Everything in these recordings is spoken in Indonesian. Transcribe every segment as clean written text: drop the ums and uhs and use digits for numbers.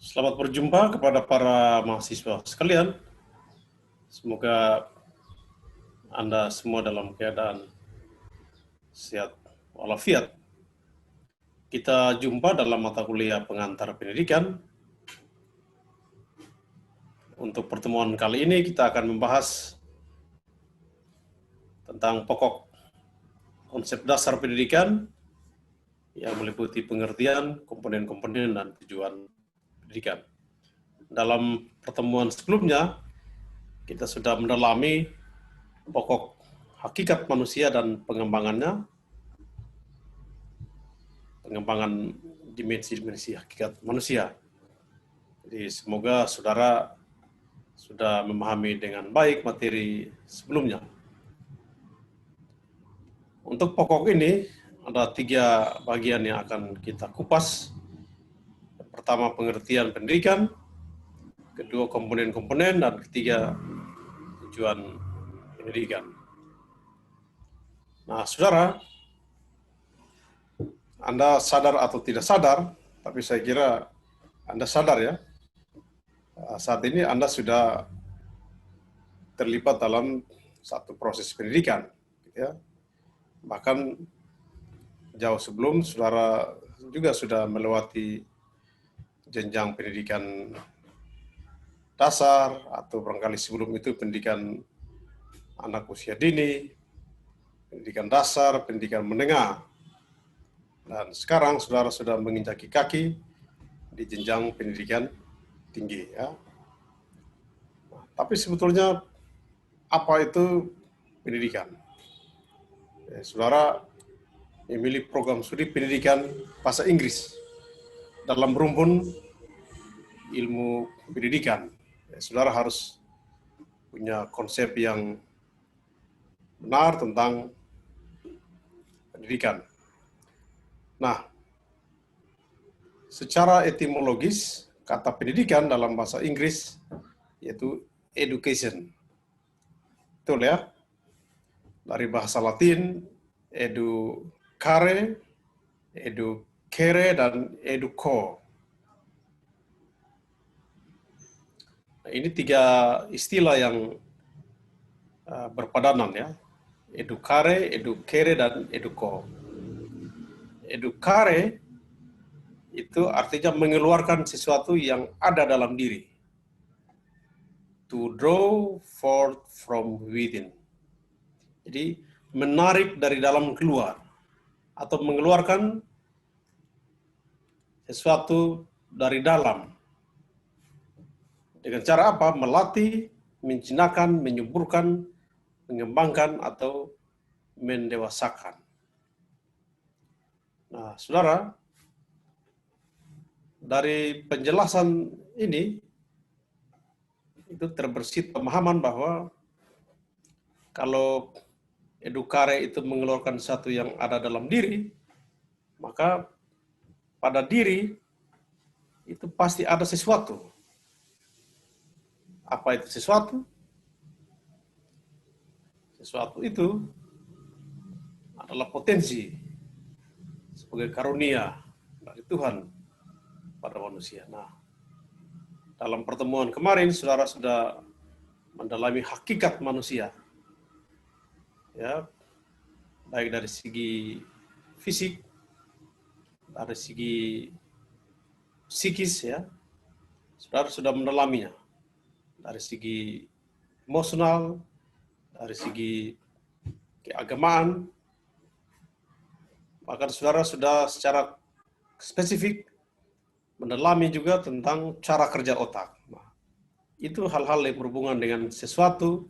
Selamat berjumpa kepada para mahasiswa sekalian. Semoga Anda semua dalam keadaan sehat walafiat. Kita jumpa dalam mata kuliah pengantar pendidikan. Untuk pertemuan kali ini kita akan membahas tentang pokok konsep dasar pendidikan yang meliputi pengertian, komponen-komponen, dan tujuan pendidikan. Dalam pertemuan sebelumnya, kita sudah mendalami pokok hakikat manusia dan pengembangannya, pengembangan dimensi-dimensi hakikat manusia. Jadi semoga saudara sudah memahami dengan baik materi sebelumnya. Untuk pokok ini ada 3 bagian yang akan kita kupas. Pertama, pengertian pendidikan, kedua, komponen-komponen, dan ketiga, tujuan pendidikan. Nah, saudara, Anda sadar atau tidak sadar, tapi saya kira Anda sadar ya, saat ini Anda sudah terlibat dalam satu proses pendidikan, ya. Bahkan jauh sebelum saudara juga sudah melewati jenjang pendidikan dasar, atau barangkali sebelum itu pendidikan anak usia dini, pendidikan dasar, pendidikan menengah. Dan sekarang saudara sudah menginjaki kaki di jenjang pendidikan tinggi, ya. Nah, tapi sebetulnya apa itu pendidikan? Saudara memilih program studi pendidikan bahasa Inggris dalam rumpun ilmu pendidikan. Saudara harus punya konsep yang benar tentang pendidikan. Nah, secara etimologis, kata pendidikan dalam bahasa Inggris yaitu education. Betul ya? Dari bahasa Latin, educare, educere, dan educo. Nah, ini 3 istilah yang berpadanan ya. Educare, educere, dan educo. Educare itu artinya mengeluarkan sesuatu yang ada dalam diri. To draw forth from within. Jadi menarik dari dalam keluar, atau mengeluarkan sesuatu dari dalam. Dengan cara apa? Melatih, menjinakkan, menyuburkan, mengembangkan, atau mendewasakan. Nah, saudara, dari penjelasan ini, itu terbersit pemahaman bahwa kalau educare itu mengeluarkan sesuatu yang ada dalam diri, maka pada diri itu pasti ada sesuatu. Apa itu sesuatu? Sesuatu itu adalah potensi sebagai karunia dari Tuhan pada manusia. Nah, dalam pertemuan kemarin saudara sudah mendalami hakikat manusia, ya, baik dari segi fisik, dari segi psikis, ya, saudara sudah mendalaminya. Dari segi emosional, dari segi keagamaan, bahkan saudara sudah secara spesifik mendalami juga tentang cara kerja otak. Nah, itu hal-hal yang berhubungan dengan sesuatu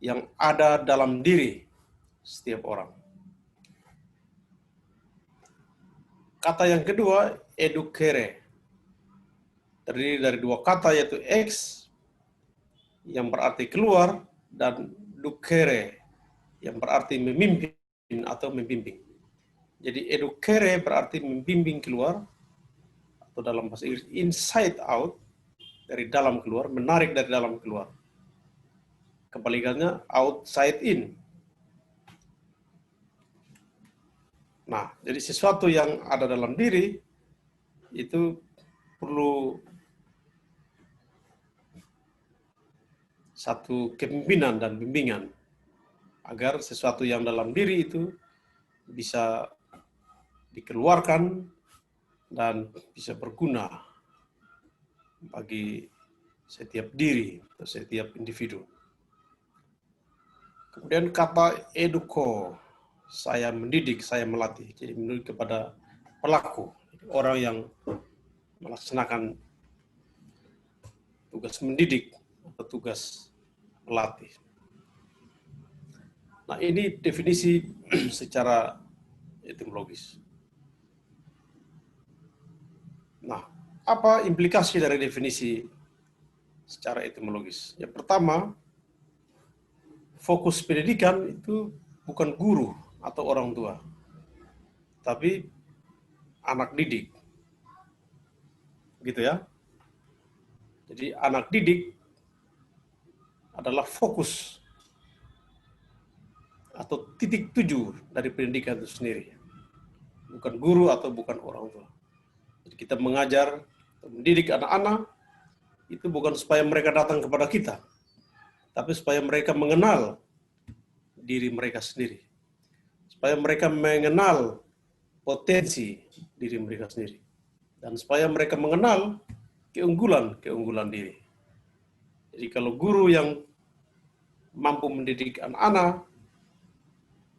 yang ada dalam diri setiap orang. Kata yang kedua, educere, terdiri dari 2 kata, yaitu ex yang berarti keluar, dan ducere yang berarti memimpin atau membimbing. Jadi educere berarti membimbing keluar, atau dalam bahasa Inggris inside out, dari dalam keluar, menarik dari dalam keluar. Kebalikannya outside in. Nah, jadi sesuatu yang ada dalam diri itu perlu satu kepemimpinan dan bimbingan agar sesuatu yang dalam diri itu bisa dikeluarkan dan bisa berguna bagi setiap diri atau setiap individu. Kemudian kata eduko, saya mendidik, saya melatih. Jadi mendidik kepada pelaku, orang yang melaksanakan tugas mendidik atau tugas melatih. Nah, ini definisi secara etimologis. Nah, apa implikasi dari definisi secara etimologis? Yang pertama, fokus pendidikan itu bukan guru atau orang tua, tapi anak didik. Gitu ya. Jadi anak didik adalah fokus atau titik tuju dari pendidikan itu sendiri. Bukan guru atau bukan orang tua. Jadi kita mengajar, mendidik anak-anak, itu bukan supaya mereka datang kepada kita, tapi supaya mereka mengenal diri mereka sendiri. Supaya mereka mengenal potensi diri mereka sendiri. Dan supaya mereka mengenal keunggulan diri. Jadi kalau guru yang mampu mendidik anak-anak,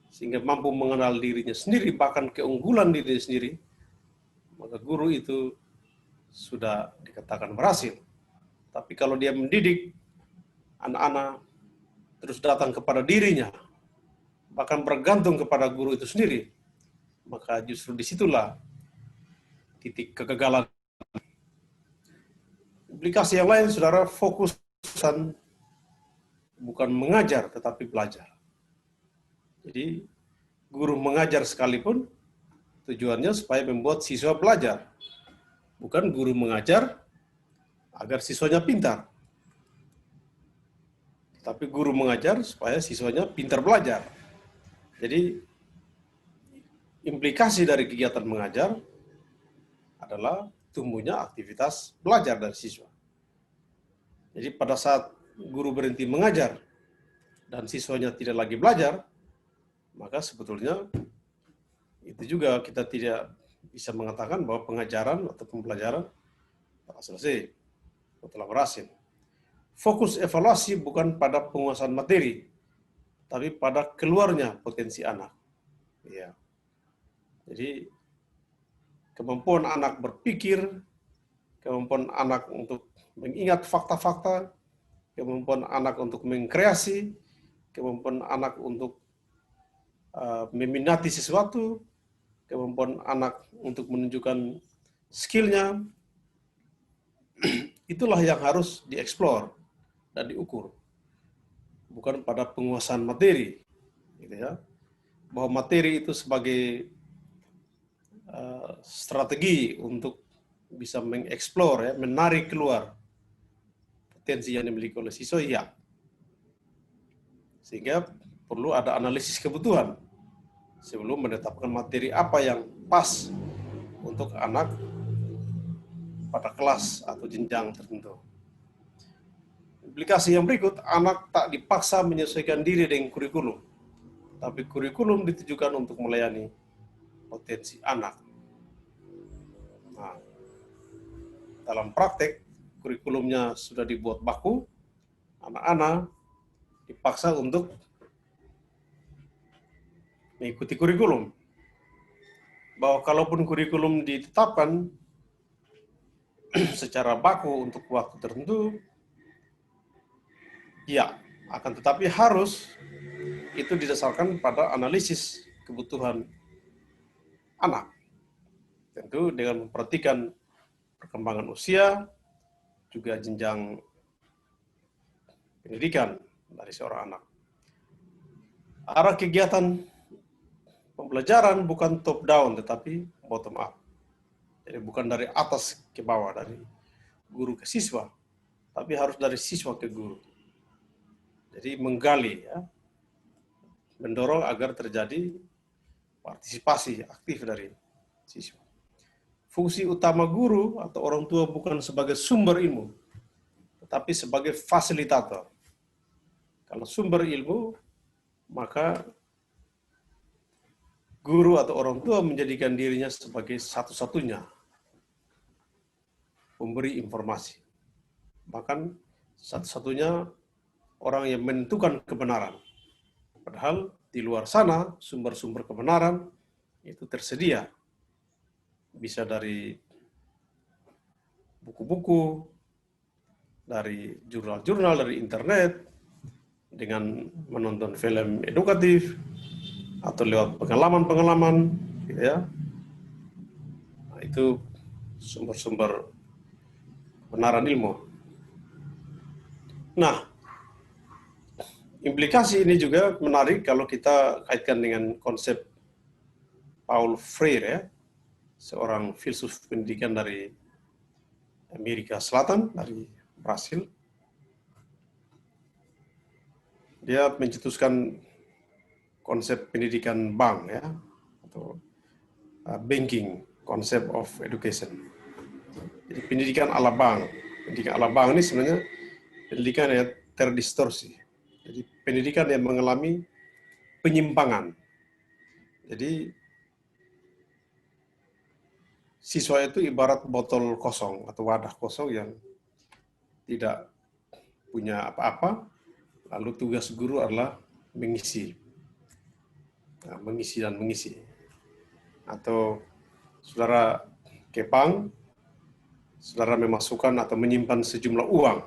sehingga mampu mengenal dirinya sendiri, bahkan keunggulan dirinya sendiri, maka guru itu sudah dikatakan berhasil. Tapi kalau dia mendidik anak-anak, terus datang kepada dirinya, bahkan bergantung kepada guru itu sendiri, maka justru disitulah titik kegagalan. Implikasi yang lain, saudara, fokusan bukan mengajar, tetapi belajar. Jadi, guru mengajar sekalipun, tujuannya supaya membuat siswa belajar. Bukan guru mengajar agar siswanya pintar. Tapi guru mengajar supaya siswanya pintar belajar. Jadi, implikasi dari kegiatan mengajar adalah tumbuhnya aktivitas belajar dari siswa. Jadi pada saat guru berhenti mengajar dan siswanya tidak lagi belajar, maka sebetulnya itu juga kita tidak bisa mengatakan bahwa pengajaran atau pembelajaran telah selesai, telah berhasil. Fokus evaluasi bukan pada penguasaan materi, tapi pada keluarnya potensi anak. Ya. Jadi kemampuan anak berpikir, kemampuan anak untuk mengingat fakta-fakta, kemampuan anak untuk mengkreasi, kemampuan anak untuk meminati sesuatu, kemampuan anak untuk menunjukkan skillnya, itulah yang harus dieksplor dan diukur. Bukan pada penguasaan materi. Gitu ya. Bahwa materi itu sebagai strategi untuk bisa mengeksplor, ya, menarik keluar potensi yang dimiliki oleh siswa, ya. Sehingga perlu ada analisis kebutuhan sebelum menetapkan materi apa yang pas untuk anak pada kelas atau jenjang tertentu. Implikasi yang berikut, anak tak dipaksa menyesuaikan diri dengan kurikulum, tapi kurikulum ditujukan untuk melayani potensi anak. Nah, dalam praktek, kurikulumnya sudah dibuat baku, anak-anak dipaksa untuk mengikuti kurikulum. Bahwa kalaupun kurikulum ditetapkan secara baku untuk waktu tertentu, ya, akan tetapi harus itu didasarkan pada analisis kebutuhan anak. Tentu dengan memperhatikan perkembangan usia, juga jenjang pendidikan dari seorang anak. Arah kegiatan pembelajaran bukan top down, tetapi bottom up. Jadi bukan dari atas ke bawah, dari guru ke siswa, tapi harus dari siswa ke guru. Jadi menggali, ya, mendorong agar terjadi partisipasi aktif dari siswa. Fungsi utama guru atau orang tua bukan sebagai sumber ilmu, tetapi sebagai fasilitator. Kalau sumber ilmu, maka guru atau orang tua menjadikan dirinya sebagai satu-satunya pemberi informasi. Bahkan satu-satunya orang yang menentukan kebenaran. Padahal di luar sana sumber-sumber kebenaran itu tersedia. Bisa dari buku-buku, dari jurnal-jurnal, dari internet, dengan menonton film edukatif, atau lewat pengalaman-pengalaman, gitu ya. Nah, itu sumber-sumber kebenaran ilmu. Nah, implikasi ini juga menarik kalau kita kaitkan dengan konsep Paul Freire, ya, seorang filsuf pendidikan dari Amerika Selatan, dari Brasil. Dia mencetuskan konsep pendidikan bank, ya, atau banking, concept of education. Jadi pendidikan ala bank. Pendidikan ala bank ini sebenarnya pendidikan yang terdistorsi. Jadi pendidikan yang mengalami penyimpangan. Jadi siswa itu ibarat botol kosong atau wadah kosong yang tidak punya apa-apa, lalu tugas guru adalah mengisi. Nah, mengisi dan mengisi. Atau saudara ke bank, saudara memasukkan atau menyimpan sejumlah uang.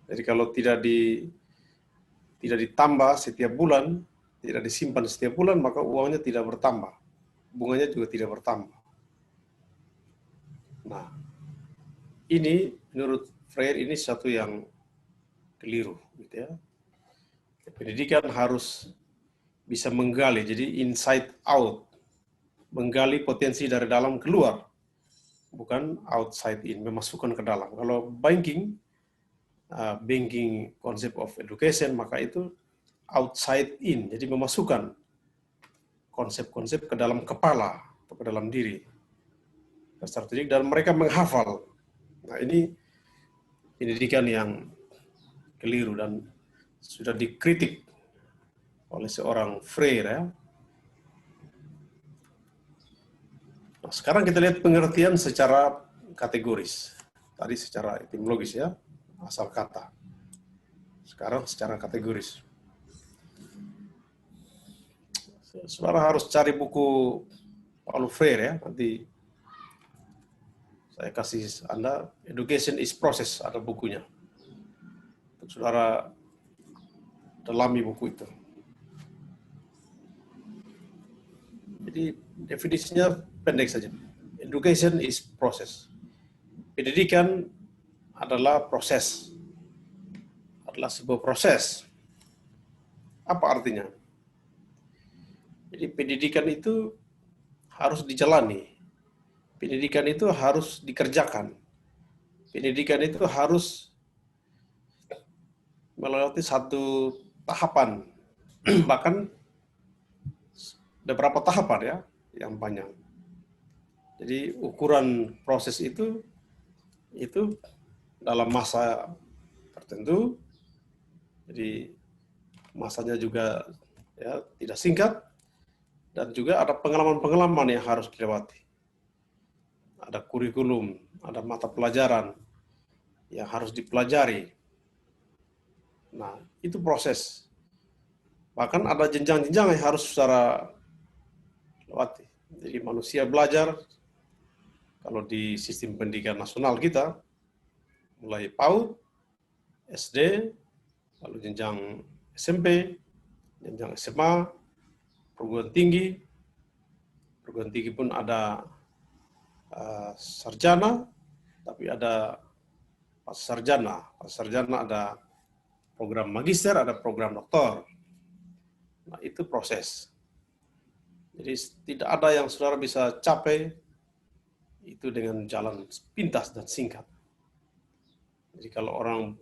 Jadi kalau tidak ditambah setiap bulan, tidak disimpan setiap bulan, maka uangnya tidak bertambah. Bunganya juga tidak bertambah. Nah, ini menurut Freire ini satu yang keliru, gitu ya. Pendidikan harus bisa menggali, jadi inside out, menggali potensi dari dalam keluar, bukan outside in, memasukkan ke dalam. Kalau banking concept of education, maka itu outside in, jadi memasukkan konsep-konsep ke dalam kepala atau ke dalam diri, strategik, dan mereka menghafal. Nah, ini pendidikan yang keliru dan sudah dikritik oleh seorang Freire, ya. Nah, sekarang kita lihat pengertian secara kategoris. Tadi secara etimologis, ya, asal kata. Sekarang secara kategoris. Saudara harus cari buku Paulo Freire, ya. Nanti saya kasih Anda, Education is Process, ada bukunya. Untuk saudara dalami buku itu. Jadi definisinya pendek saja. Education is process. Pendidikan adalah proses. Adalah sebuah proses. Apa artinya? Jadi pendidikan itu harus dijalani. Pendidikan itu harus dikerjakan. Pendidikan itu harus melewati satu tahapan. Bahkan beberapa tahapan, ya, yang panjang. Jadi ukuran proses itu dalam masa tertentu. Jadi masanya juga, ya, tidak singkat, dan juga ada pengalaman-pengalaman yang harus dilewati. Ada kurikulum, ada mata pelajaran yang harus dipelajari. Nah, itu proses. Bahkan ada jenjang-jenjang yang harus secara lewati. Jadi manusia belajar, kalau di sistem pendidikan nasional kita, mulai PAUD, SD, lalu jenjang SMP, jenjang SMA, perguruan tinggi pun ada sarjana, tapi ada pasarjana ada program magister, ada program doktor. Nah, itu proses. Jadi tidak ada yang saudara bisa capai itu dengan jalan pintas dan singkat. Jadi kalau orang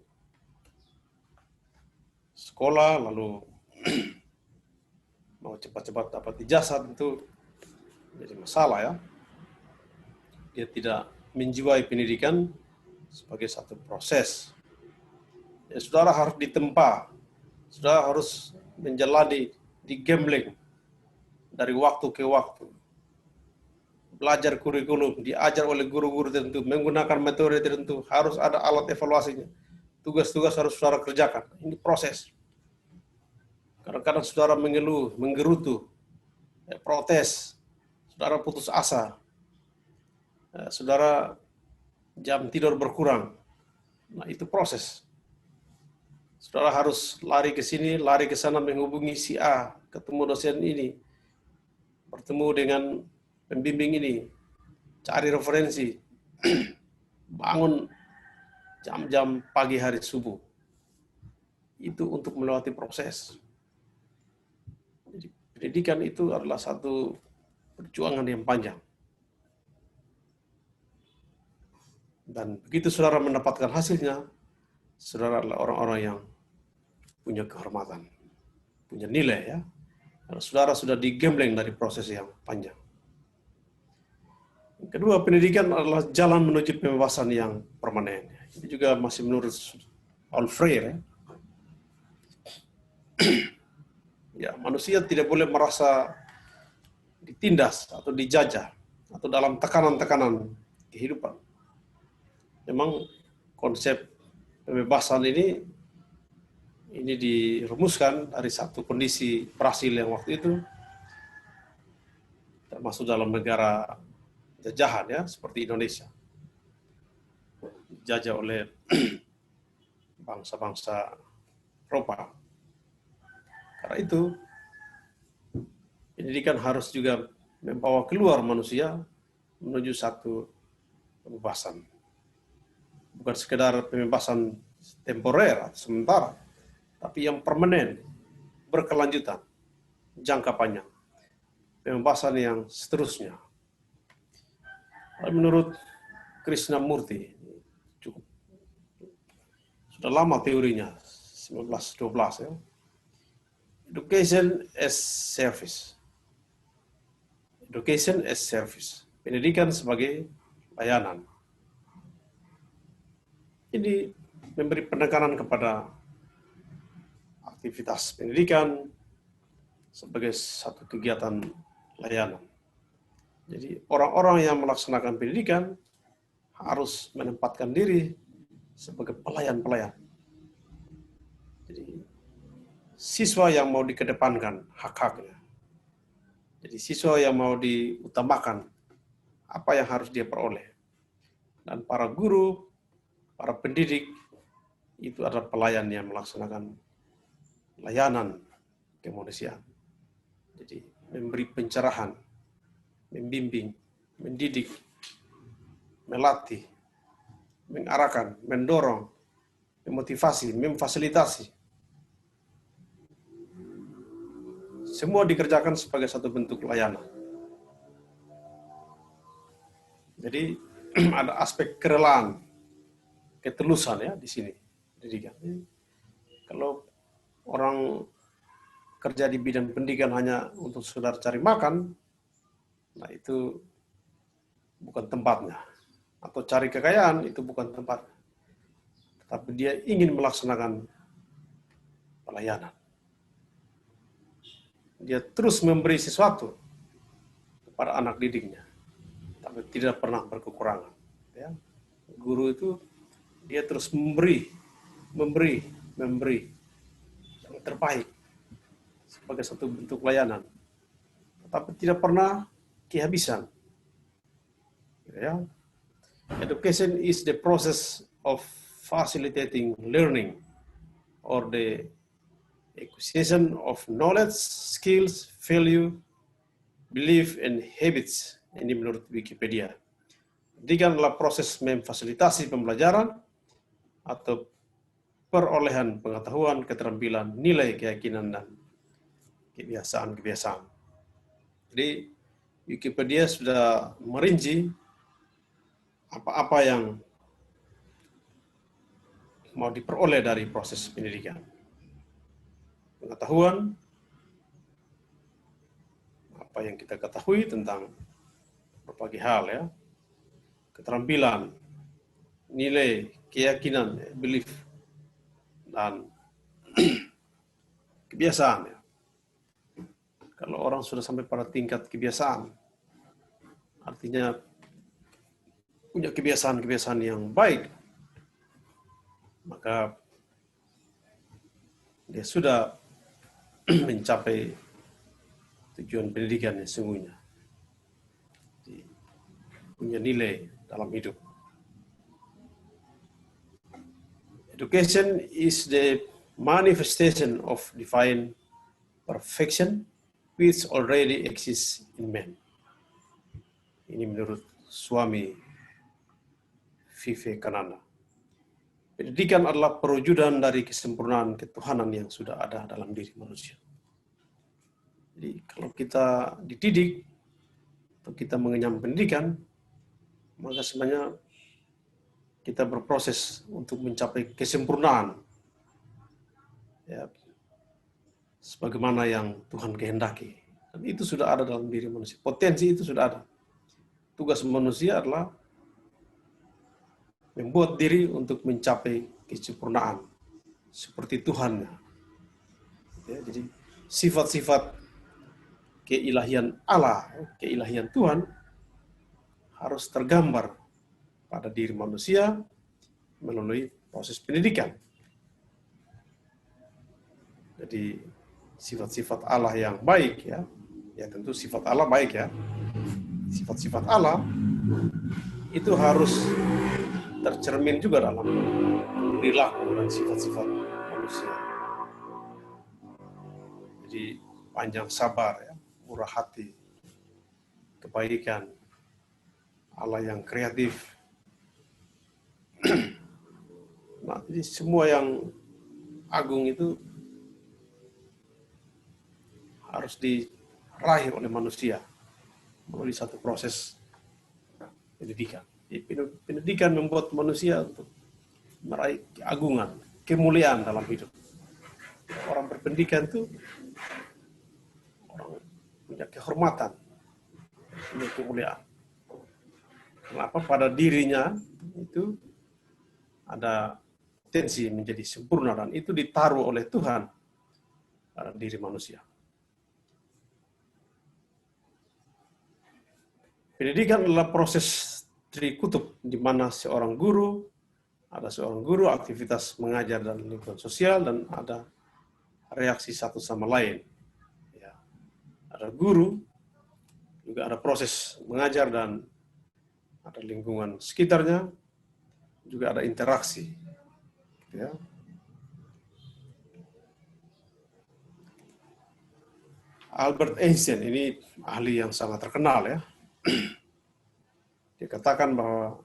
sekolah lalu mau cepat-cepat dapat ijazah, itu jadi masalah, ya. Dia tidak menjiwai pendidikan sebagai satu proses. Ya, saudara harus ditempa Saudara harus menjalani di gambling dari waktu ke waktu. Belajar kurikulum, diajar oleh guru-guru tertentu, menggunakan metode tertentu, harus ada alat evaluasinya. Tugas-tugas harus saudara kerjakan. Ini proses. Kadang-kadang saudara mengeluh, menggerutu, protes, saudara putus asa, saudara jam tidur berkurang. Nah, itu proses. Saudara harus lari ke sini, lari ke sana, menghubungi si A, ketemu dosen ini, bertemu dengan pembimbing ini, cari referensi, bangun jam-jam pagi hari subuh. Itu untuk melewati proses. Jadi, pendidikan itu adalah satu perjuangan yang panjang. Dan begitu saudara mendapatkan hasilnya, saudara adalah orang-orang yang punya kehormatan, punya nilai ya. Karena saudara sudah digembleng dari proses yang panjang. Yang kedua, pendidikan adalah jalan menuju pembebasan yang permanen. Ini juga masih menurut Paul Freire. Ya, manusia tidak boleh merasa ditindas atau dijajah atau dalam tekanan-tekanan kehidupan. Memang konsep pembebasan ini dirumuskan dari satu kondisi Brasil yang waktu itu, termasuk dalam negara jajahan ya, seperti Indonesia, dijajah oleh bangsa-bangsa Eropa. Karena itu, pendidikan harus juga membawa keluar manusia menuju satu pembebasan. Bukan sekedar pembebasan temporer atau sementara, tapi yang permanen, berkelanjutan, jangka panjang. Pembebasan yang seterusnya. Menurut Krishnamurti, cukup sudah lama teorinya, 1912 ya. Education as service. Education as service. Pendidikan sebagai layanan. Ini memberi penekanan kepada aktivitas pendidikan sebagai satu kegiatan layanan. Jadi orang-orang yang melaksanakan pendidikan harus menempatkan diri sebagai pelayan-pelayan. Jadi siswa yang mau dikedepankan hak-haknya. Jadi siswa yang mau diutamakan apa yang harus dia peroleh. Dan para guru, para pendidik itu adalah pelayan yang melaksanakan layanan kemanusiaan. Jadi memberi pencerahan, membimbing, mendidik, melatih, mengarahkan, mendorong, memotivasi, memfasilitasi. Semua dikerjakan sebagai satu bentuk layanan. Jadi ada aspek kerelaan, ketulusan ya di sini pendidikan. Kalau orang kerja di bidang pendidikan hanya untuk sekedar cari makan, nah itu bukan tempatnya. Atau cari kekayaan, itu bukan tempatnya. Tapi dia ingin melaksanakan pelayanan. Dia terus memberi sesuatu kepada anak didiknya, tapi tidak pernah berkekurangan. Ya. Guru itu dia terus memberi yang terbaik sebagai satu bentuk layanan, tapi tidak pernah kehabisan. Ya. Education is the process of facilitating learning or the acquisition of knowledge, skills, value, belief, and habits. Ini menurut Wikipedia. Pendidikan adalah proses memfasilitasi pembelajaran atau perolehan pengetahuan, keterampilan, nilai, keyakinan, dan kebiasaan-kebiasaan. Jadi Wikipedia sudah merinci apa-apa yang mau diperoleh dari proses pendidikan. Pengetahuan, apa yang kita ketahui tentang berbagai hal ya, keterampilan, nilai, keyakinan, belief, dan kebiasaan. Ya. Kalau orang sudah sampai pada tingkat kebiasaan, artinya punya kebiasaan-kebiasaan yang baik, maka dia sudah mencapai tujuan pendidikan yang sesungguhnya. Punya nilai dalam hidup. Education is the manifestation of divine perfection which already exists in man. Ini menurut Swami Vivekananda. Pendidikan adalah perwujudan dari kesempurnaan ketuhanan yang sudah ada dalam diri manusia. Jadi kalau kita dididik atau kita mengenyam pendidikan, maka sebenarnya kita berproses untuk mencapai kesempurnaan, ya, sebagaimana yang Tuhan kehendaki. Dan itu sudah ada dalam diri manusia. Potensi itu sudah ada. Tugas manusia adalah membuat diri untuk mencapai kesempurnaan seperti Tuhan. Ya, jadi sifat-sifat keilahian Allah, keilahian Tuhan harus tergambar pada diri manusia melalui proses pendidikan. Jadi sifat-sifat Allah yang baik, ya tentu sifat Allah baik, ya. Sifat-sifat Allah itu harus tercermin juga dalam perilaku dan sifat-sifat manusia. Jadi panjang sabar, ya, murah hati, kebaikan, Allah yang kreatif. Nah, jadi semua yang agung itu harus diraih oleh manusia melalui satu proses pendidikan. Pendidikan membuat manusia untuk meraih keagungan, kemuliaan dalam hidup. Orang berpendidikan itu orang punya kehormatan, punya kemuliaan. Kenapa? Pada dirinya itu ada potensi menjadi sempurna dan itu ditaruh oleh Tuhan pada diri manusia. Pendidikan adalah proses trikutub di mana ada seorang guru, aktivitas mengajar dan lingkungan sosial, dan ada reaksi satu sama lain. Ya. Ada guru, juga ada proses mengajar dan ada lingkungan sekitarnya, juga ada interaksi. Ya. Albert Einstein ini ahli yang sangat terkenal, ya. Dia katakan bahwa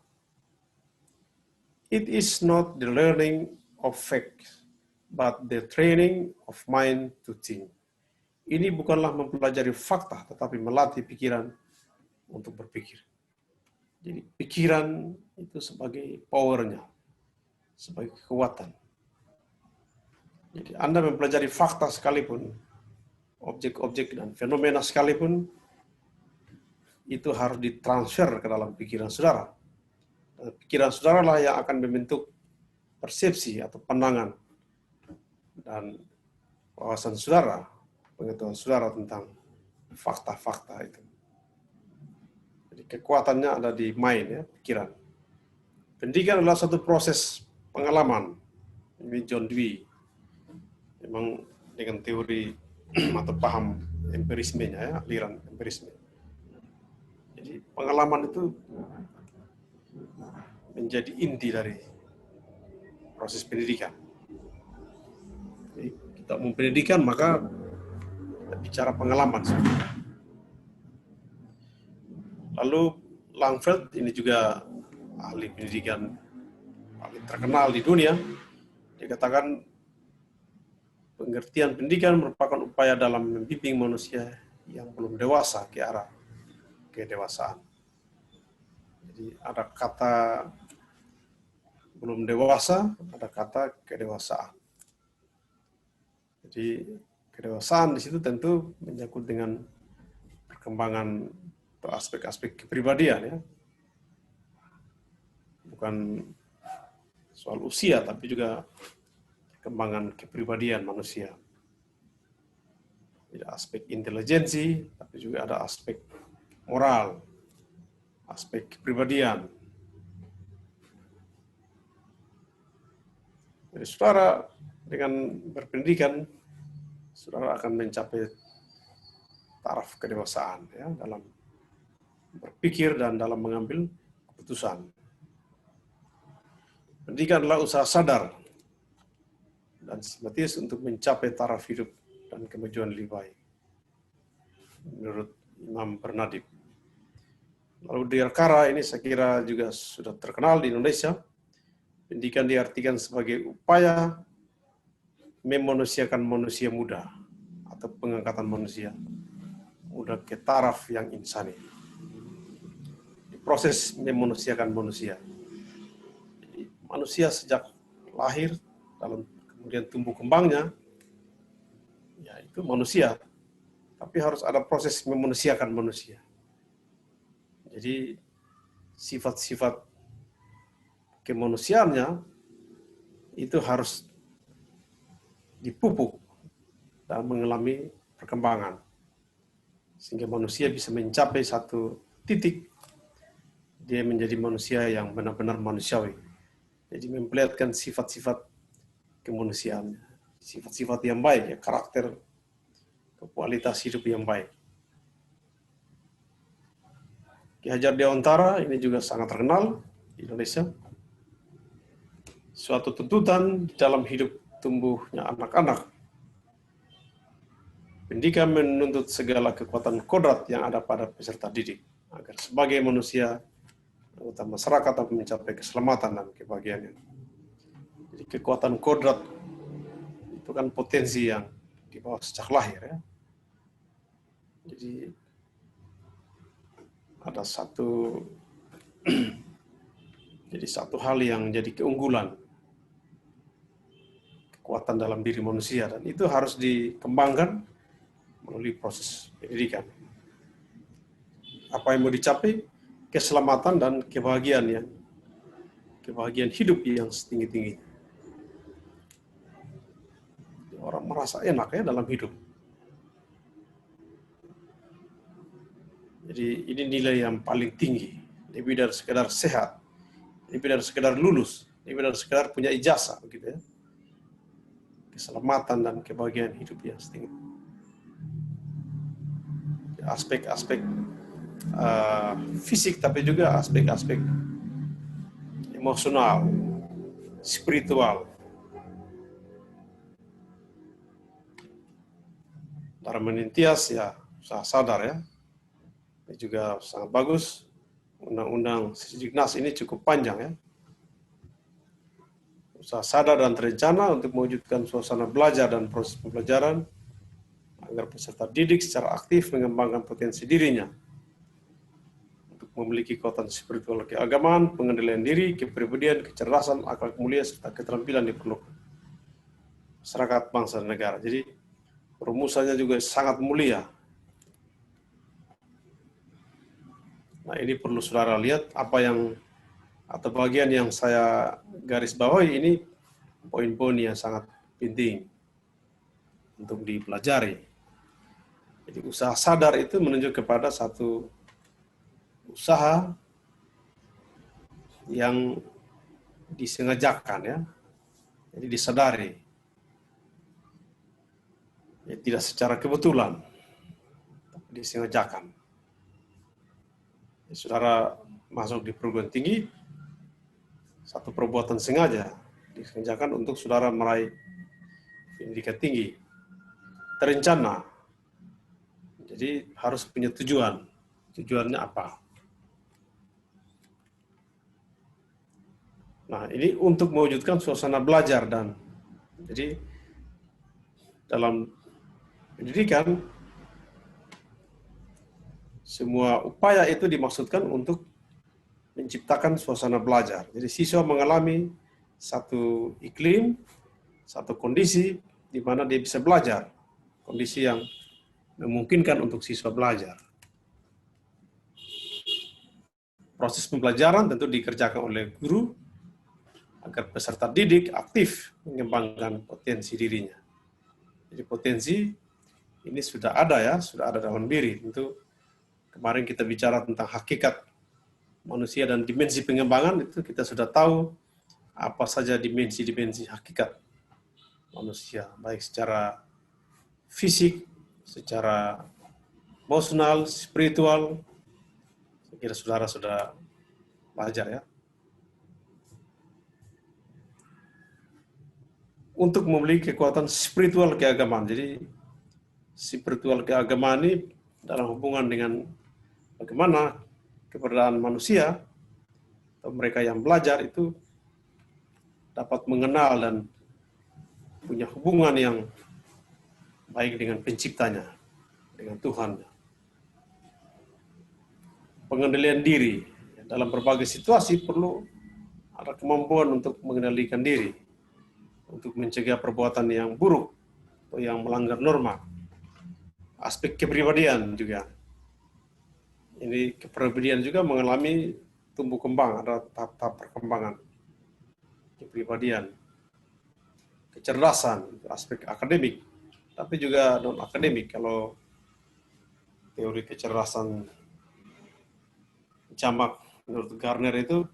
it is not the learning of facts, but the training of mind to think. Ini bukanlah mempelajari fakta, tetapi melatih pikiran untuk berpikir. Jadi pikiran itu sebagai powernya, sebagai kekuatan. Jadi Anda mempelajari fakta sekalipun, objek-objek dan fenomena sekalipun, itu harus ditransfer ke dalam pikiran saudara. Dan pikiran saudara lah yang akan membentuk persepsi atau pandangan dan wawasan saudara, pengetahuan saudara tentang fakta-fakta itu. Jadi kekuatannya ada di mind, ya, pikiran. Pendidikan adalah satu proses pengalaman. Ini John Dewey memang dengan teori atau paham empirismenya, ya, aliran empirisme. Jadi pengalaman itu menjadi inti dari proses pendidikan. Jadi kita mau pendidikan maka kita bicara pengalaman. Lalu Langfeld ini juga ahli pendidikan paling terkenal di dunia. Dia katakan pengertian pendidikan merupakan upaya dalam membimbing manusia yang belum dewasa ke arah kedewasaan. Jadi ada kata belum dewasa, ada kata kedewasaan. Jadi kedewasaan di situ tentu menyangkut dengan perkembangan atau aspek-aspek kepribadian, ya. Bukan soal usia, tapi juga perkembangan kepribadian manusia. aspek intelijensi, tapi juga ada aspek moral, aspek kepribadian. Jadi saudara dengan berpendidikan, saudara akan mencapai taraf kedewasaan ya, dalam berpikir dan dalam mengambil keputusan. Pendidikan adalah usaha sadar dan sistematis untuk mencapai taraf hidup dan kemajuan lebih baik, menurut Imam Bernadib. Lalu di Kara ini saya kira juga sudah terkenal di Indonesia. Pendidikan diartikan sebagai upaya memanusiakan manusia muda atau pengangkatan manusia muda ke taraf yang insani. Proses memanusiakan manusia. Jadi, manusia sejak lahir, dalam kemudian tumbuh kembangnya, ya itu manusia. Tapi harus ada proses memanusiakan manusia. Jadi sifat-sifat kemanusiaannya itu harus dipupuk dan mengalami perkembangan. Sehingga manusia bisa mencapai satu titik, dia menjadi manusia yang benar-benar manusiawi. Jadi memperlihatkan sifat-sifat kemanusiaan, sifat-sifat yang baik, ya, karakter, kualitas hidup yang baik. Ki Hajar Dewantara ini juga sangat terkenal di Indonesia. Suatu tuntutan dalam hidup tumbuhnya anak-anak. Pendidikan menuntut segala kekuatan kodrat yang ada pada peserta didik agar sebagai manusia anggota masyarakat dapat mencapai keselamatan dan kebahagiaan. Jadi kekuatan kodrat itu kan potensi yang dibawa sejak lahir ya. Jadi ada satu hal yang jadi keunggulan, kekuatan dalam diri manusia, dan itu harus dikembangkan melalui proses pendidikan. Apa yang mau dicapai? Keselamatan dan kebahagiaan hidup yang setinggi-tingginya. Orang merasa enak ya dalam hidup. Jadi ini nilai yang paling tinggi, lebih dari sekedar sehat, lebih dari sekedar lulus, lebih dari sekedar punya ijazah, begitu ya. Keselamatan dan kebahagiaan hidup yang setinggi. Aspek-aspek fisik, tapi juga aspek-aspek emosional, spiritual. Dalam menintias ya, usaha sadar ya. Ini juga sangat bagus. Undang-undang Sisdiknas ini cukup panjang ya. Usaha sadar dan terencana untuk mewujudkan suasana belajar dan proses pembelajaran agar peserta didik secara aktif mengembangkan potensi dirinya untuk memiliki kekuatan spiritual keagamaan, pengendalian diri, kepribadian, kecerdasan, akal mulia, serta keterampilan diperlukan masyarakat, bangsa, dan negara. Jadi rumusannya juga sangat mulia. Nah, ini perlu saudara lihat apa yang atau bagian yang saya garis bawahi ini, poin-poin yang sangat penting untuk dipelajari. Jadi usaha sadar itu menunjuk kepada satu usaha yang disengajakan ya, jadi disadari, ya, tidak secara kebetulan, tapi disengajakan. Ya, saudara masuk di perguruan tinggi, satu perbuatan sengaja disengajakan untuk saudara meraih pendidikan tinggi, terencana. Jadi harus punya tujuan. Tujuannya apa? Nah, ini untuk mewujudkan suasana belajar, dan jadi dalam pendidikan semua upaya itu dimaksudkan untuk menciptakan suasana belajar. Jadi siswa mengalami satu iklim, satu kondisi di mana dia bisa belajar, kondisi yang memungkinkan untuk siswa belajar. Proses pembelajaran tentu dikerjakan oleh guru agar peserta didik aktif mengembangkan potensi dirinya. Jadi potensi ini sudah ada ya, sudah ada dalam diri. Tentu kemarin kita bicara tentang hakikat manusia dan dimensi pengembangan, itu kita sudah tahu apa saja dimensi-dimensi hakikat manusia, baik secara fisik, secara emosional, spiritual. Saya kira saudara sudah belajar ya. Untuk memiliki kekuatan spiritual keagamaan. Jadi spiritual keagamaan ini dalam hubungan dengan bagaimana keberadaan manusia atau mereka yang belajar itu dapat mengenal dan punya hubungan yang baik dengan penciptanya, dengan Tuhan. Pengendalian diri dalam berbagai situasi perlu ada kemampuan untuk mengendalikan diri, untuk mencegah perbuatan yang buruk atau yang melanggar norma. Aspek kepribadian juga. Ini kepribadian juga mengalami tumbuh kembang, ada tahap-tahap perkembangan kepribadian. Kecerdasan, aspek akademik, tapi juga non-akademik. Kalau teori kecerdasan jamak menurut Gardner itu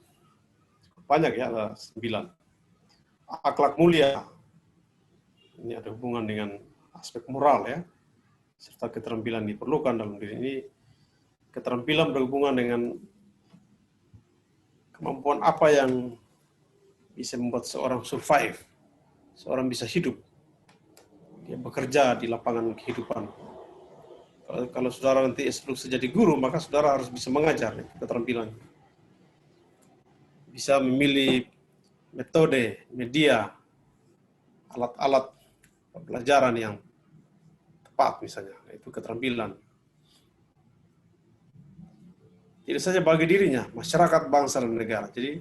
banyak ya, ada 9. Akhlak mulia, ini ada hubungan dengan aspek moral ya, serta keterampilan diperlukan dalam diri ini. Keterampilan berhubungan dengan kemampuan apa yang bisa membuat seorang survive, seorang bisa hidup, dia bekerja di lapangan kehidupan. Kalau saudara nanti instruksi jadi guru, maka saudara harus bisa mengajar, keterampilan. Bisa memilih metode, media, alat-alat pembelajaran yang tepat misalnya, itu keterampilan. Tidak saja bagi dirinya, masyarakat, bangsa, dan negara. Jadi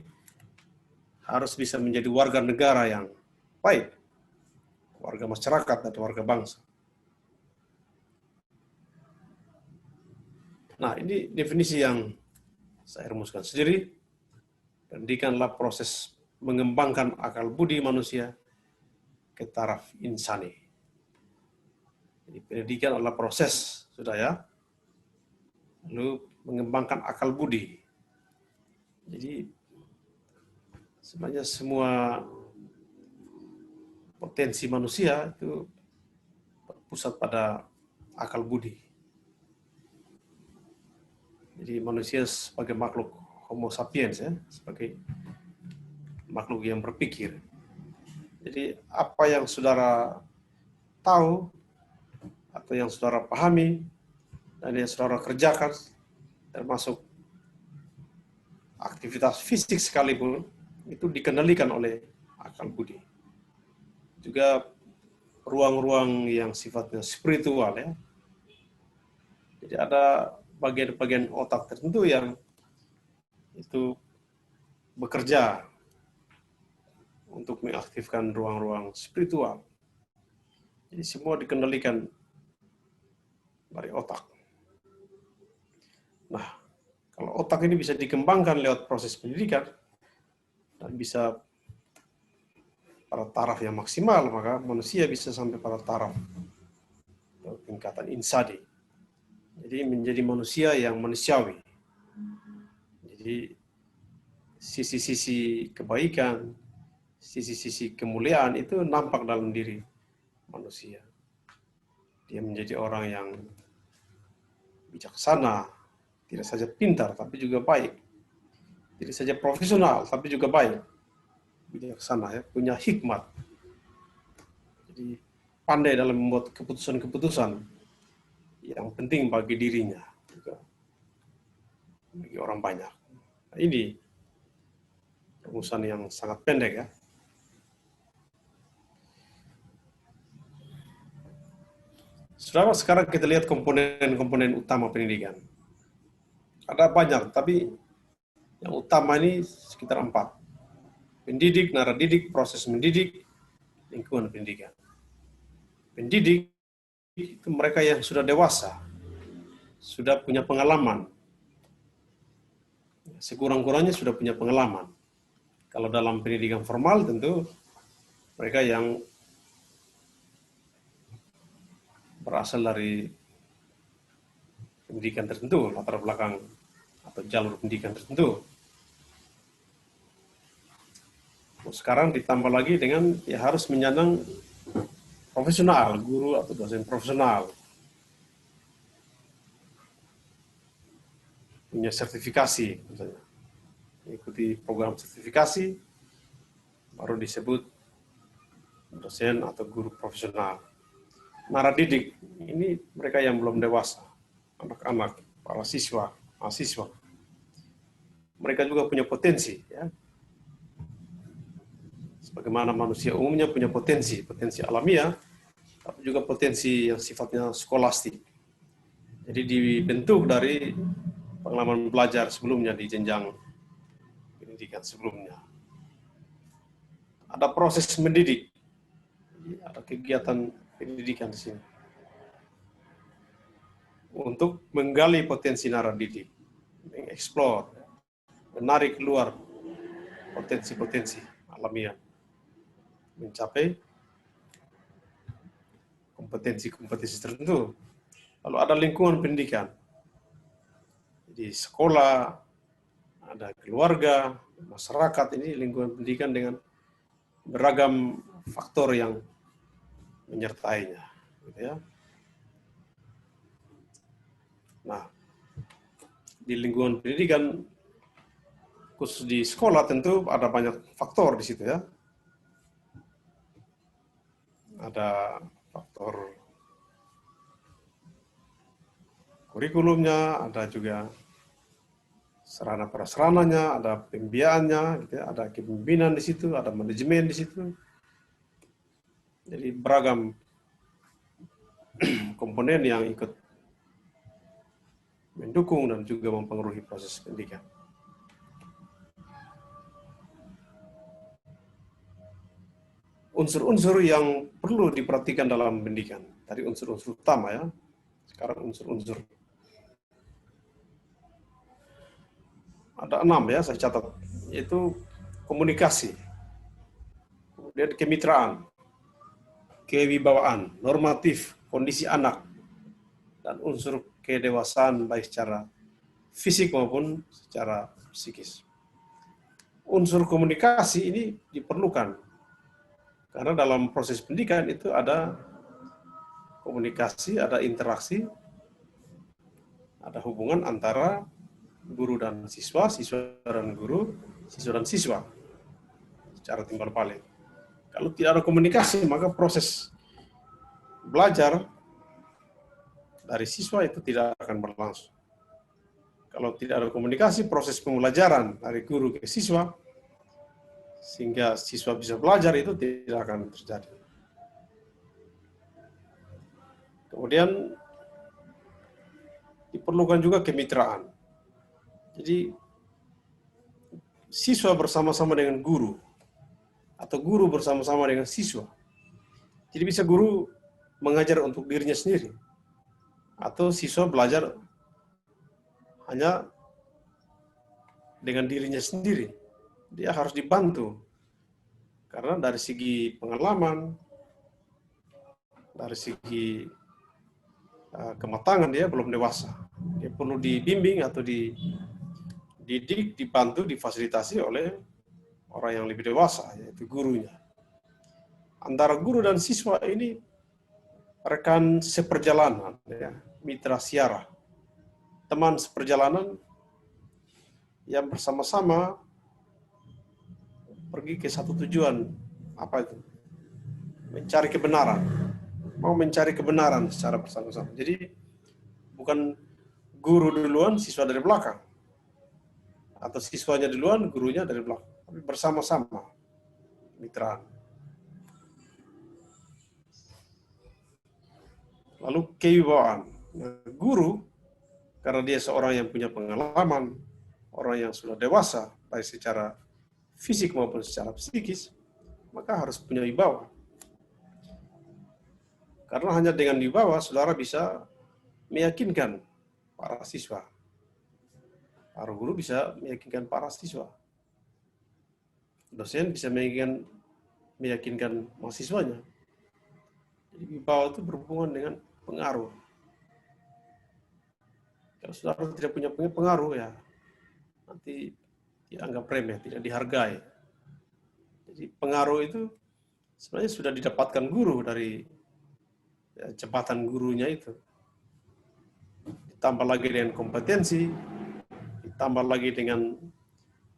harus bisa menjadi warga negara yang baik, warga masyarakat atau warga bangsa. Nah, ini definisi yang saya rumuskan sendiri. Pendidikanlah proses mengembangkan akal budi manusia ke taraf insani. Jadi pendidikan adalah proses, sudah ya. Lalu mengembangkan akal budi. Jadi sebenarnya semua potensi manusia itu berpusat pada akal budi. Jadi manusia sebagai makhluk Homo sapiens ya, sebagai makhluk yang berpikir. Jadi apa yang saudara tahu atau yang saudara pahami dan yang saudara kerjakan, termasuk aktivitas fisik sekalipun, itu dikendalikan oleh akal budi. Juga ruang-ruang yang sifatnya spiritual ya. Jadi ada bagian-bagian otak tertentu yang itu bekerja untuk mengaktifkan ruang-ruang spiritual. Jadi semua dikendalikan dari otak. Nah, kalau otak ini bisa dikembangkan lewat proses pendidikan dan bisa pada taraf yang maksimal, maka manusia bisa sampai pada taraf atau tingkatan insani. Jadi menjadi manusia yang manusiawi. Jadi sisi-sisi kebaikan, sisi-sisi kemuliaan itu nampak dalam diri manusia. Dia menjadi orang yang bijaksana, tidak saja pintar, tapi juga baik. Tidak saja profesional, tapi juga baik. Bijaksana, ya, punya hikmat. Jadi pandai dalam membuat keputusan-keputusan yang penting bagi dirinya, juga bagi orang banyak. Nah, ini rumusan yang sangat pendek ya. Saudara, sekarang kita lihat komponen-komponen utama pendidikan. Ada banyak, tapi yang utama ini sekitar 4. Pendidik, naradidik, proses mendidik, lingkungan pendidikan. Pendidik itu mereka yang sudah dewasa, sudah punya pengalaman. Sekurang-kurangnya sudah punya pengalaman. Kalau dalam pendidikan formal tentu mereka yang berasal dari pendidikan tertentu, latar belakang atau jalur pendidikan tertentu. Sekarang ditambah lagi dengan ya harus menyandang profesional, guru atau dosen profesional, punya sertifikasi, misalnya ikuti program sertifikasi, baru disebut dosen atau guru profesional. Nara didik ini mereka yang belum dewasa, anak-anak, para siswa, mahasiswa. Mereka juga punya potensi, ya. Sebagaimana manusia umumnya punya potensi alamiah, tapi juga potensi yang sifatnya skolastik. Jadi dibentuk dari pengalaman belajar sebelumnya di jenjang pendidikan sebelumnya. Ada proses mendidik, ada kegiatan pendidikan di sini untuk menggali potensi nara didik, mengeksplor, menarik keluar potensi-potensi alamiah, mencapai kompetensi-kompetensi tertentu. Lalu ada lingkungan pendidikan, jadi sekolah, ada keluarga, masyarakat, ini lingkungan pendidikan dengan beragam faktor yang menyertainya, gitu ya. Nah, di lingkungan pendidikan khusus di sekolah tentu ada banyak faktor di situ, ya. Ada faktor kurikulumnya, ada juga sarana prasarananya, ada pembiayaannya, gitu ya, ada kepemimpinan di situ, ada manajemen di situ. Jadi beragam komponen yang ikut mendukung dan juga mempengaruhi proses pendidikan. Unsur-unsur yang perlu diperhatikan dalam pendidikan. Tadi unsur-unsur utama, ya. Sekarang unsur-unsur. Ada 6, ya, saya catat. Yaitu komunikasi, kemudian kemitraan, kewibawaan, normatif, kondisi anak, dan unsur kedewasaan baik secara fisik maupun secara psikis. Unsur komunikasi ini diperlukan karena dalam proses pendidikan itu ada komunikasi, ada interaksi, ada hubungan antara guru dan siswa, siswa dan guru, siswa dan siswa secara timbal balik. Kalau tidak ada komunikasi, maka proses belajar dari siswa itu tidak akan berlangsung. Kalau tidak ada komunikasi, proses pembelajaran dari guru ke siswa, sehingga siswa bisa belajar, itu tidak akan terjadi. Kemudian diperlukan juga kemitraan. Jadi siswa bersama-sama dengan guru, atau guru bersama-sama dengan siswa. Jadi bisa guru mengajar untuk dirinya sendiri, atau siswa belajar hanya dengan dirinya sendiri. Dia harus dibantu, karena dari segi pengalaman, dari segi kematangan dia belum dewasa. Dia perlu dibimbing atau dididik, dibantu, difasilitasi oleh orang yang lebih dewasa, yaitu gurunya. Antara guru dan siswa ini rekan seperjalanan, ya, mitra siara, teman seperjalanan yang bersama-sama pergi ke satu tujuan, apa itu? Mencari kebenaran. Mau mencari kebenaran secara bersama-sama. Jadi bukan guru duluan, siswa dari belakang. Atau siswanya duluan, gurunya dari belakang. Tapi bersama-sama, mitra. Lalu kewibawaan. Nah, guru, karena dia seorang yang punya pengalaman, orang yang sudah dewasa, baik secara fisik maupun secara psikis, maka harus punya wibawa. Karena hanya dengan wibawa, saudara bisa meyakinkan para siswa. Para guru bisa meyakinkan para siswa. Dosen bisa meyakinkan mahasiswanya. Jadi wibawa itu berhubungan dengan pengaruh. Kalau saudara tidak punya pengaruh, ya nanti dianggap remeh, tidak dihargai. Jadi pengaruh itu sebenarnya sudah didapatkan guru dari jabatan gurunya itu. Ditambah lagi dengan kompetensi, ditambah lagi dengan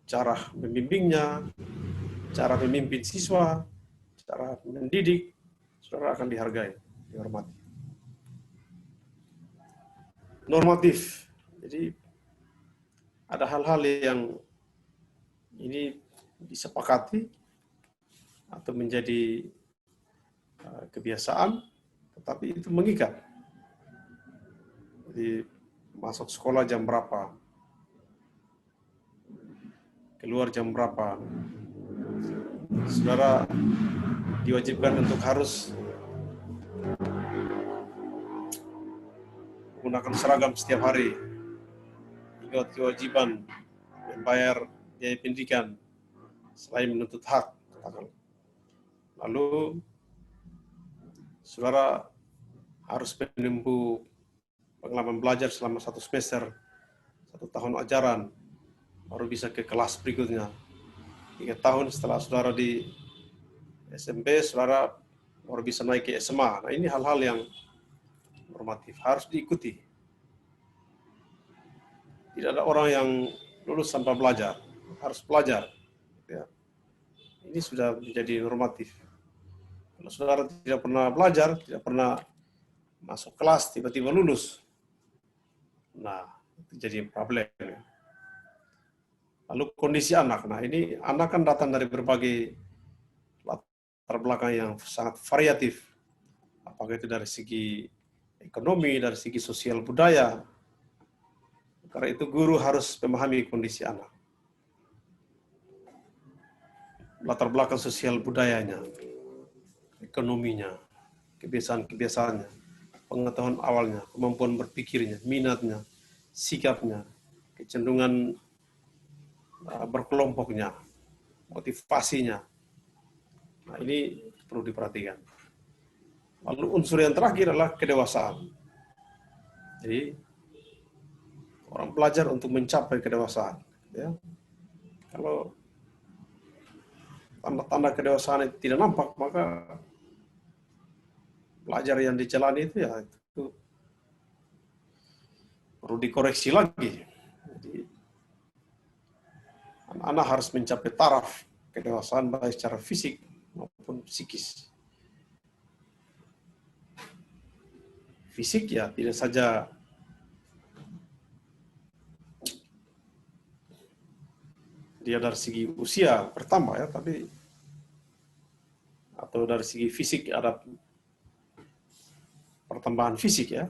cara membimbingnya, cara memimpin siswa, cara mendidik, saudara akan dihargai, dihormati. Normatif. Jadi ada hal-hal yang ini disepakati atau menjadi kebiasaan, tetapi itu mengikat. Jadi masuk sekolah jam berapa, keluar jam berapa, saudara diwajibkan untuk harus menggunakan seragam setiap hari, ingat kewajiban membayar biaya pendidikan selain menuntut hak. Lalu saudara harus menempuh pengalaman belajar selama 1 semester, 1 tahun ajaran, baru bisa ke kelas berikutnya. 3 tahun setelah saudara di SMP, saudara baru bisa naik ke SMA. Nah, ini hal-hal yang normatif, harus diikuti. Tidak ada orang yang lulus tanpa belajar, harus belajar. Ya. Ini sudah menjadi normatif. Kalau saudara tidak pernah belajar, tidak pernah masuk kelas, tiba-tiba lulus, nah itu jadi problem. Lalu kondisi anak. Nah, ini anak kan datang dari berbagai latar belakang yang sangat variatif. Apakah itu dari segi ekonomi, dari segi sosial budaya. Karena itu guru harus memahami kondisi anak. Latar belakang sosial budayanya, ekonominya, kebiasaan-kebiasaannya, pengetahuan awalnya, kemampuan berpikirnya, minatnya, sikapnya, kecenderungan berkelompoknya, motivasinya. Nah, ini perlu diperhatikan. Lalu unsur yang terakhir adalah kedewasaan. Jadi orang belajar untuk mencapai kedewasaan. Ya. Kalau tanda-tanda kedewasaan itu tidak nampak, maka belajar yang dijalani itu ya itu perlu dikoreksi lagi. Jadi anak-anak harus mencapai taraf kedewasaan baik secara fisik maupun psikis. Fisik ya tidak saja dia dari segi usia bertambah ya, tapi atau dari segi fisik ada pertambahan fisik ya,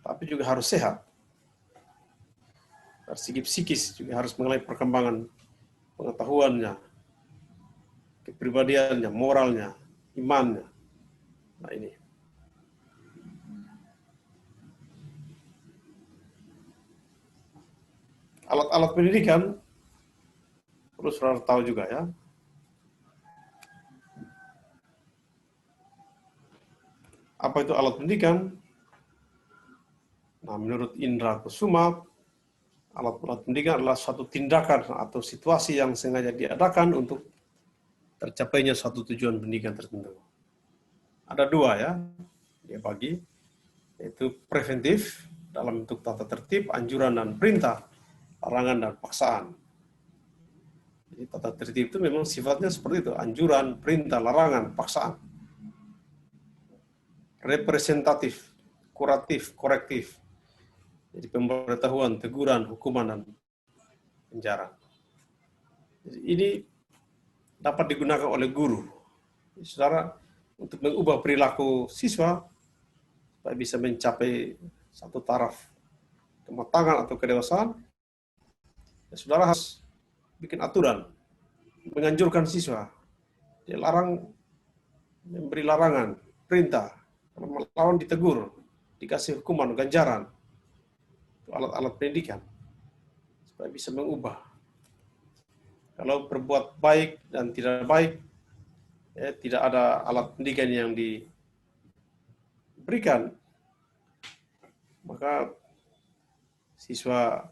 tapi juga harus sehat. Dari segi psikis juga harus mengalami perkembangan pengetahuannya, kepribadiannya, moralnya, imannya. Nah, ini. Alat-alat pendidikan perlu saudara tahu juga ya. Apa itu alat pendidikan? Nah, menurut Indra Kusuma, alat-alat pendidikan adalah suatu tindakan atau situasi yang sengaja diadakan untuk tercapainya suatu tujuan pendidikan tertentu. Ada 2 ya, dia bagi, yaitu preventif dalam bentuk tata tertib, anjuran dan perintah, larangan dan paksaan. Jadi tata tertib itu memang sifatnya seperti itu, anjuran, perintah, larangan, paksaan. Representatif, kuratif, korektif. Jadi pemberitahuan, teguran, hukuman, dan penjara. Jadi ini dapat digunakan oleh guru, saudara, untuk mengubah perilaku siswa supaya bisa mencapai satu taraf kematangan atau kedewasaan. Ya, saudara harus bikin aturan, menganjurkan siswa, dia larang, memberi larangan, perintah, kalau melawan ditegur, dikasih hukuman, ganjaran. Itu alat-alat pendidikan supaya bisa mengubah. Kalau berbuat baik dan tidak baik, ya, tidak ada alat pendidikan yang diberikan maka siswa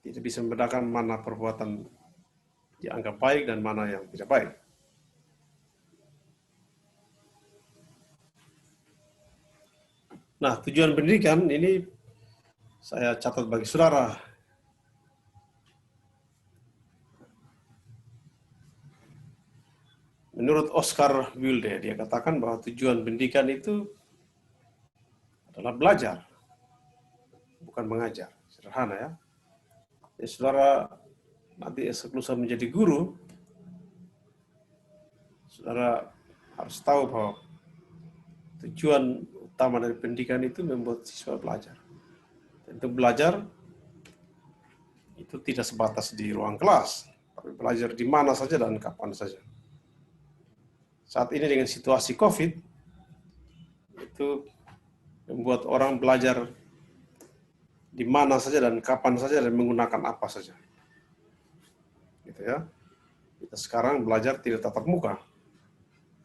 tidak bisa membedakan mana perbuatan dianggap baik dan mana yang tidak baik. Nah, tujuan pendidikan ini saya catat bagi saudara. Menurut Oscar Wilde, dia katakan bahwa tujuan pendidikan itu adalah belajar, bukan mengajar. Sederhana ya. Jadi saudara nanti setelah menjadi guru, saudara harus tahu bahwa tujuan utama dari pendidikan itu membuat siswa belajar. Tentu belajar itu tidak sebatas di ruang kelas, tapi belajar di mana saja dan kapan saja. Saat ini dengan situasi COVID, itu membuat orang belajar di mana saja dan kapan saja dan menggunakan apa saja. Gitu ya. Kita sekarang belajar tidak tatap muka.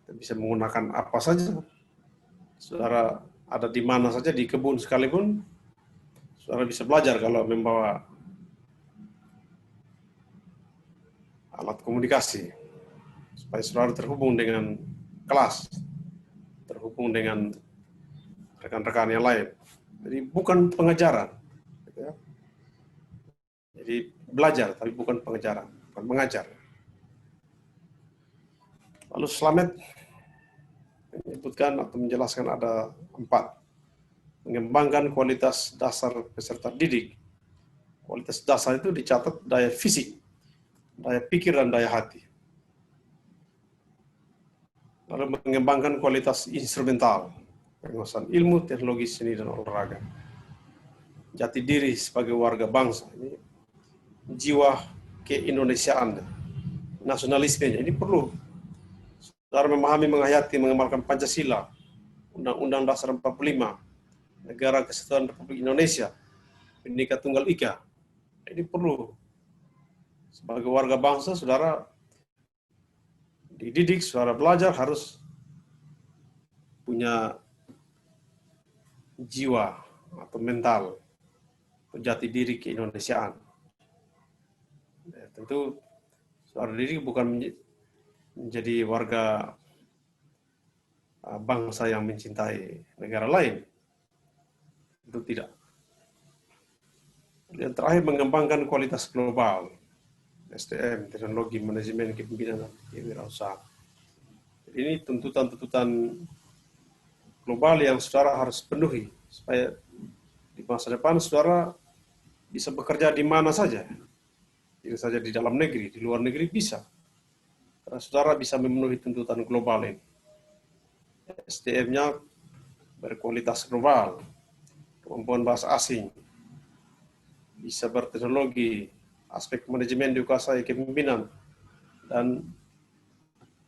Kita bisa menggunakan apa saja. Saudara ada di mana saja, di kebun sekalipun, saudara bisa belajar kalau membawa alat komunikasi. Supaya saudara terhubung dengan kelas, terhubung dengan rekan-rekan yang lain. Jadi bukan pengajaran. Gitu ya. Jadi belajar, tapi bukan pengajaran, bukan mengajar. Lalu Slamet menyebutkan atau menjelaskan ada 4. Mengembangkan kualitas dasar peserta didik. Kualitas dasar itu dicatat daya fisik, daya pikir, dan daya hati. Lalu mengembangkan kualitas instrumental, penguasaan ilmu, teknologi, seni, dan olahraga. Jati diri sebagai warga bangsa, ini jiwa keindonesiaan, nasionalismenya, ini perlu. Saudara memahami, menghayati, mengamalkan Pancasila, Undang-Undang Dasar 45, Negara Kesatuan Republik Indonesia, Bhinneka Tunggal Ika. Ini perlu. Sebagai warga bangsa, saudara dididik, saudara belajar harus punya jiwa atau mental, jati diri keindonesiaan. Ya, tentu saudara didik bukan menjadi warga bangsa yang mencintai negara lain. Itu tidak. Yang terakhir, mengembangkan kualitas global, SDM, teknologi, manajemen, kepemimpinan, dan kewirausahaan. Ini tuntutan-tuntutan global yang saudara harus penuhi supaya di masa depan saudara bisa bekerja di mana saja. Tidak saja di dalam negeri, di luar negeri bisa. Karena saudara bisa memenuhi tuntutan global ini. SDM-nya berkualitas global, kemampuan bahasa asing, bisa berteknologi, aspek manajemen dikuasai, kepemimpinan, dan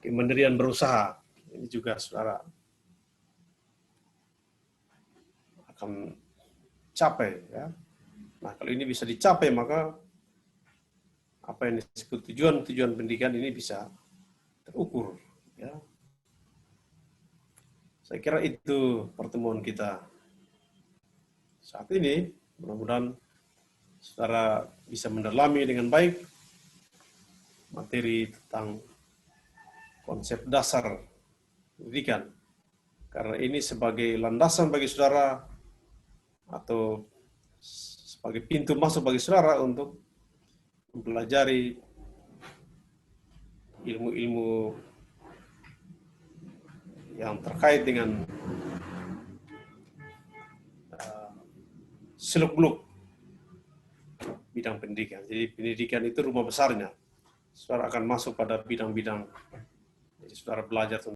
kemandirian berusaha. Ini juga saudara akan capai. Ya. Nah, kalau ini bisa dicapai, maka apa yang disebut tujuan pendidikan ini bisa terukur. Ya. Saya kira itu pertemuan kita saat ini. Mudah-mudahan saudara bisa mendalami dengan baik materi tentang konsep dasar pendidikan. Karena ini sebagai landasan bagi saudara atau sebagai pintu masuk bagi saudara untuk mempelajari ilmu-ilmu yang terkait dengan seluk-beluk bidang pendidikan. Jadi pendidikan itu rumah besarnya. Saudara akan masuk pada bidang-bidang. Jadi saudara belajar tentang